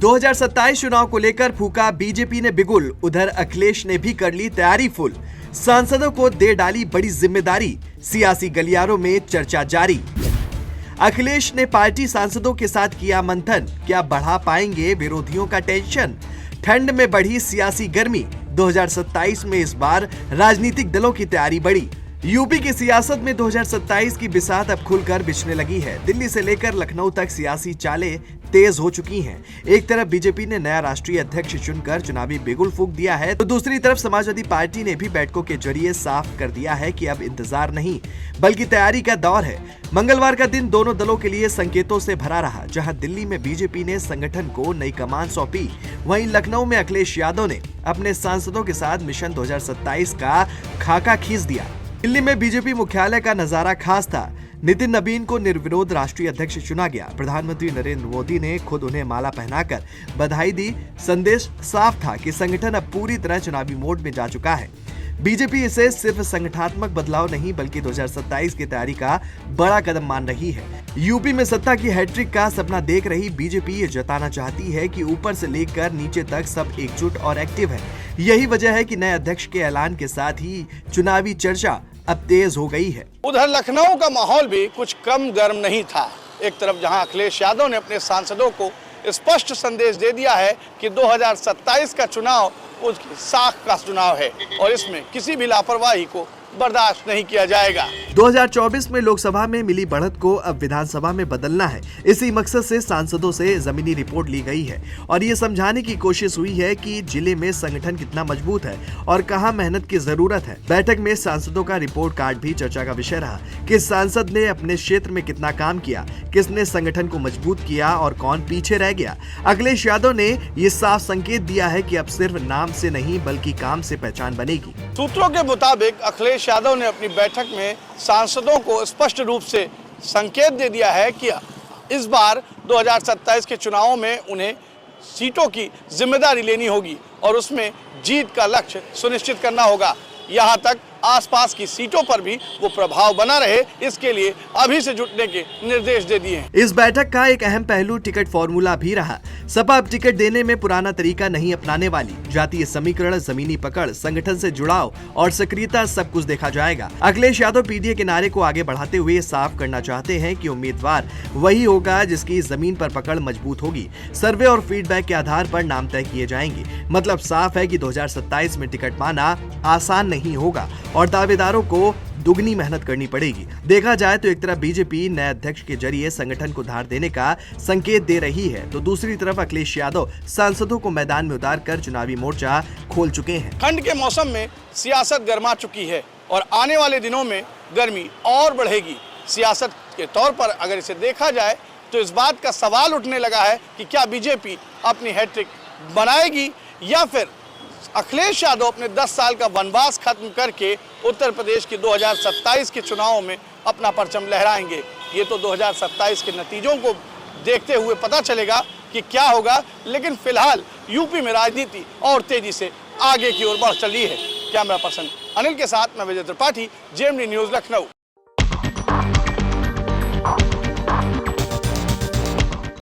2027 चुनाव को लेकर फूका बीजेपी ने बिगुल, उधर अखिलेश ने भी कर ली तैयारी फुल। सांसदों को दे डाली बड़ी जिम्मेदारी, सियासी गलियारों में चर्चा जारी। अखिलेश ने पार्टी सांसदों के साथ किया मंथन, क्या बढ़ा पाएंगे विरोधियों का टेंशन। ठंड में बढ़ी सियासी गर्मी, 2027 में इस बार राजनीतिक दलों की तैयारी बढ़ी। यूपी की सियासत में 2027 की बिसात अब खुलकर बिछने लगी है। दिल्ली से लेकर लखनऊ तक सियासी चालें तेज हो चुकी हैं। एक तरफ बीजेपी ने नया राष्ट्रीय अध्यक्ष चुनकर चुनावी बिगुल फूंक दिया है, तो दूसरी तरफ समाजवादी पार्टी ने भी बैठकों के जरिए साफ कर दिया है कि अब इंतजार नहीं बल्कि तैयारी का दौर है। मंगलवार का दिन दोनों दलों के लिए संकेतों से भरा रहा। जहां दिल्ली में बीजेपी ने संगठन को नई कमान सौंपी, वहीं लखनऊ में अखिलेश यादव ने अपने सांसदों के साथ मिशन 2027 का खाका खींच दिया। दिल्ली में बीजेपी मुख्यालय का नजारा खास था। नितिन नबीन को निर्विरोध राष्ट्रीय अध्यक्ष चुना गया। प्रधानमंत्री नरेंद्र मोदी ने खुद उन्हें माला पहनाकर बधाई दी। संदेश साफ था कि संगठन अब पूरी तरह चुनावी मोड में जा चुका है। बीजेपी इसे सिर्फ संगठनात्मक बदलाव नहीं बल्कि 2027 की तैयारी का बड़ा कदम मान रही है। यूपी में सत्ता की हैट्रिक का सपना देख रही बीजेपी ये जताना चाहती है कि ऊपर से लेकर नीचे तक सब एकजुट और एक्टिव है। यही वजह है कि नए अध्यक्ष के ऐलान के साथ ही चुनावी चर्चा अब तेज हो गई है। उधर लखनऊ का माहौल भी कुछ कम गर्म नहीं था। एक तरफ जहां अखिलेश यादव ने अपने सांसदों को स्पष्ट संदेश दे दिया है कि 2027 का चुनाव उसकी साख का चुनाव है और इसमें किसी भी लापरवाही को बर्दाश्त नहीं किया जाएगा। 2024 में लोकसभा में मिली बढ़त को अब विधानसभा में बदलना है। इसी मकसद से सांसदों से जमीनी रिपोर्ट ली गई है और ये समझाने की कोशिश हुई है कि जिले में संगठन कितना मजबूत है और कहां मेहनत की जरूरत है। बैठक में सांसदों का रिपोर्ट कार्ड भी चर्चा का विषय रहा। किस सांसद ने अपने क्षेत्र में कितना काम किया, किसने संगठन को मजबूत किया और कौन पीछे रह गया। अखिलेश यादव ने ये साफ संकेत दिया है कि अब सिर्फ नाम से नहीं बल्कि काम से पहचान बनेगी। सूत्रों के मुताबिक अखिलेश यादव ने अपनी बैठक में सांसदों को स्पष्ट रूप से संकेत दे दिया है कि इस बार 2027 के चुनावों में उन्हें सीटों की जिम्मेदारी लेनी होगी और उसमें जीत का लक्ष्य सुनिश्चित करना होगा। यहां तक आसपास की सीटों पर भी वो प्रभाव बना रहे, इसके लिए अभी से जुटने के निर्देश दे दिए हैं। इस बैठक का एक अहम पहलू टिकट फॉर्मूला भी रहा। सपा अब टिकट देने में पुराना तरीका नहीं अपनाने वाली। जातीय समीकरण, जमीनी पकड़, संगठन से जुड़ाव और सक्रियता सब कुछ देखा जाएगा। अखिलेश यादव पीडीए के नारे को आगे बढ़ाते हुए साफ करना चाहते हैं कि उम्मीदवार वही होगा जिसकी जमीन पर पकड़ मजबूत होगी। सर्वे और फीडबैक के आधार पर नाम तय किए जाएंगे। मतलब साफ है कि 2027 में टिकट पाना आसान नहीं होगा और दावेदारों को दुगनी मेहनत करनी पड़ेगी। देखा जाए तो एक तरफ बीजेपी नए अध्यक्ष के जरिए संगठन को धार देने का संकेत दे रही है, तो दूसरी तरफ अखिलेश यादव सांसदों को मैदान में उतारकर चुनावी मोर्चा खोल चुके हैं। ठंड के मौसम में सियासत गर्मा चुकी है और आने वाले दिनों में गर्मी और बढ़ेगी। सियासत के तौर पर अगर इसे देखा जाए तो इस बात का सवाल उठने लगा है कि क्या बीजेपी अपनी हैट्रिक बनाएगी या फिर अखिलेश यादव अपने 10 साल का वनवास खत्म करके उत्तर प्रदेश की 2027 के चुनावों में अपना परचम लहराएंगे। ये तो 2027 के नतीजों को देखते हुए पता चलेगा कि क्या होगा, लेकिन फिलहाल यूपी में राजनीति और तेजी से आगे की ओर बढ़ चली है। कैमरा पर्सन अनिल के साथ मैं विजय त्रिपाठी, जेएमडी न्यूज़, लखनऊ।